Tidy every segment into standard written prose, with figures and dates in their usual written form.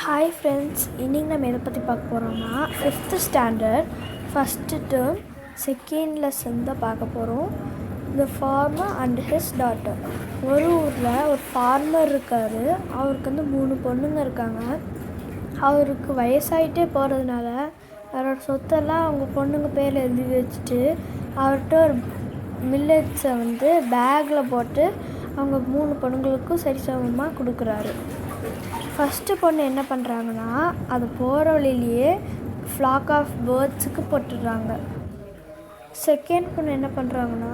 Hi friends, இன்றைக்கி நம்ம எதை பற்றி பார்க்க போகிறோம்னா 5th standard first term second lesson தான் பார்க்க போகிறோம். த ஃபார்மர் அண்ட் ஹிஸ் டாட்டர். ஒரு ஊரில் ஒரு ஃபார்மர் இருக்கார். அவருக்கு 3 பொண்ணுங்க இருக்காங்க. அவருக்கு வயசாகிட்டே போகிறதுனால அவரோட சொத்தெல்லாம் அவங்க பொண்ணுங்க பேரில் எழுதி வச்சுட்டு அவர்கிட்ட ஒரு மில்லட்ஸை பேக்கில் போட்டு அவங்க 3 பொண்ணுங்களுக்கும் சரிசமமாக கொடுக்குறாரு. ஃபஸ்ட்டு பொண்ணு என்ன பண்ணுறாங்கன்னா, அது போகிற வழியிலேயே ஃப்ளாக் ஆஃப் பேர்ட்ஸுக்கு போட்டுடுறாங்க. செகண்ட் பொண்ணு என்ன பண்ணுறாங்கன்னா,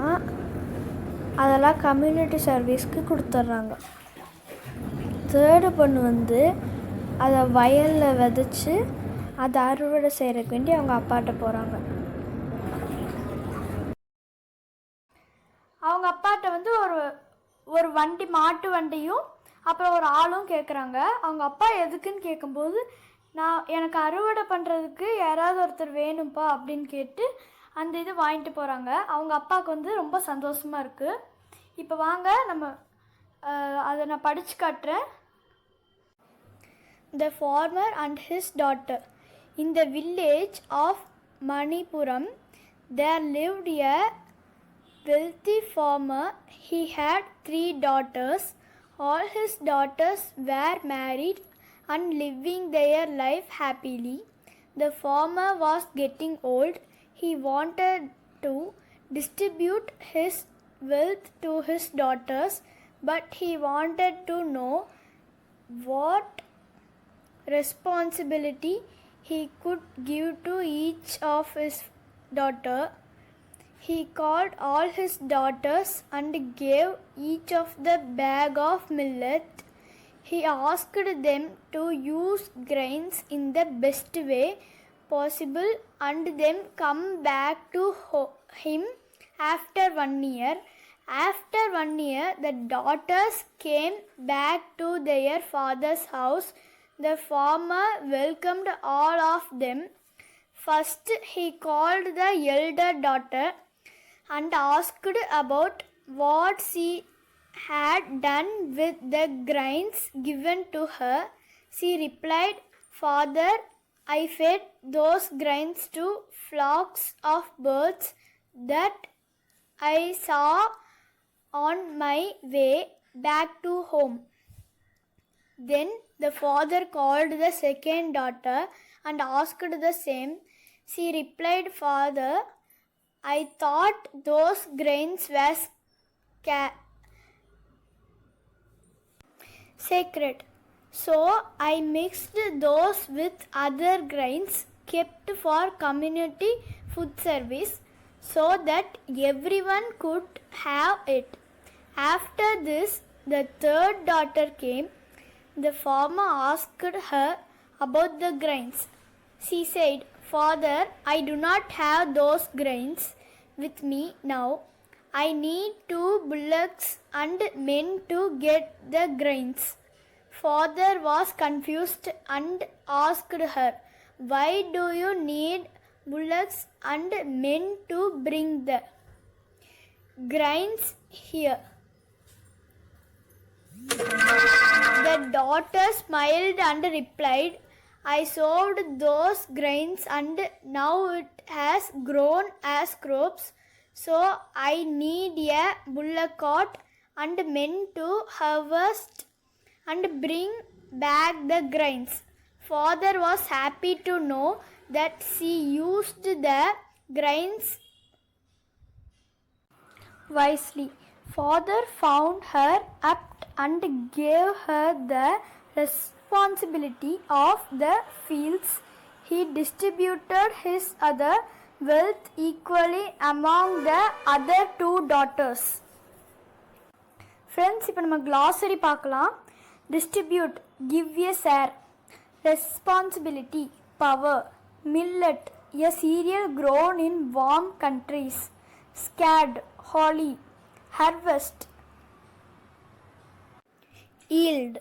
அதெல்லாம் கம்யூனிட்டி சர்வீஸ்க்கு கொடுத்துட்றாங்க. தேர்டு பொண்ணு அதை வயலில் விதைச்சி அதை அறுவடை செய்கிறதுக்கு வேண்டி அவங்க அப்பாட்ட போகிறாங்க. அவங்க அப்பாட்ட ஒரு வண்டி, மாட்டு வண்டியும் அப்புறம் ஒரு ஆளும் கேட்குறாங்க. அவங்க அப்பா எதுக்குன்னு கேட்கும்போது, எனக்கு அறுவடை பண்ணுறதுக்கு யாராவது ஒருத்தர் வேணும்ப்பா அப்படின்னு கேட்டு அந்த இது வாங்கிட்டு போகிறாங்க. அவங்க அப்பாவுக்கு ரொம்ப சந்தோஷமாக இருக்குது. இப்போ வாங்க நம்ம அதை நான் படித்து காட்டுறேன். The farmer and his daughter. In the village of Manipuram, there lived a wealthy farmer. He had 3 daughters. All his daughters were married and living their life happily. The farmer was getting old. He wanted to distribute his wealth to his daughters, but he wanted to know what responsibility he could give to each of his daughter. He called all his daughters and gave each of the bag of millet. He asked them to use grains in the best way possible and then come back to him after 1 year. After 1 year, the daughters came back to their father's house. The farmer welcomed all of them. First, he called the elder daughter and asked about what she had done with the grains given to her. She replied, "Father, I fed those grains to flocks of birds that I saw on my way back to home." Then the father called the second daughter and asked the same. She replied, "Father, I thought those grains were sacred, so I mixed those with other grains kept for community food service so that everyone could have it." After this, the third daughter came. The farmer asked her about the grains. She said, "Father, I do not have those grains with me now. I need 2 bullocks and men to get the grains." Father was confused and asked her, "Why do you need bullocks and men to bring the grains here?" The daughter smiled and replied, "I sowed those grains and now it has grown as crops, so I need a bullock cart and men to harvest and bring back the grains." Father was happy to know that she used the grains wisely. Father found her apt and gave her the responsibility of the fields. He distributed his other wealth equally among the other 2 daughters. Friends, இப்போ நம்ம glossary பார்க்கலாம். Distribute, give a share. Responsibility, power. Millet, a cereal grown in warm countries. Scad, holly. Harvest, yield.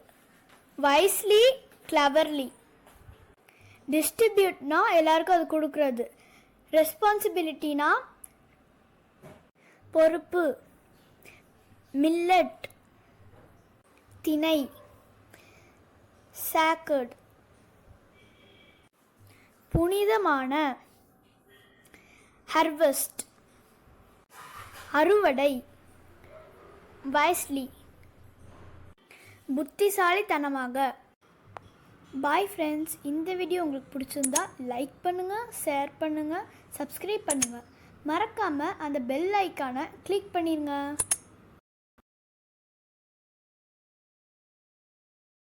Wisely, cleverly. டிஸ்ட்ரிபியூட்னா எல்லாருக்கும் அது கொடுக்கறது. ரெஸ்பான்சிபிலிட்டினா பொறுப்பு. Millet, திணை. சாக்கர்ட், புனிதமான. harvest அறுவடை. wisely புத்திசாலித்தனமாக. பாய் ஃப்ரெண்ட்ஸ், இந்த வீடியோ உங்களுக்கு பிடிச்சிருந்தா லைக் பண்ணுங்கள், ஷேர் பண்ணுங்கள், சப்ஸ்கிரைப் பண்ணுங்கள். மறக்காமல் அந்த பெல் ஐக்கானை கிளிக் பண்ணிடுங்க.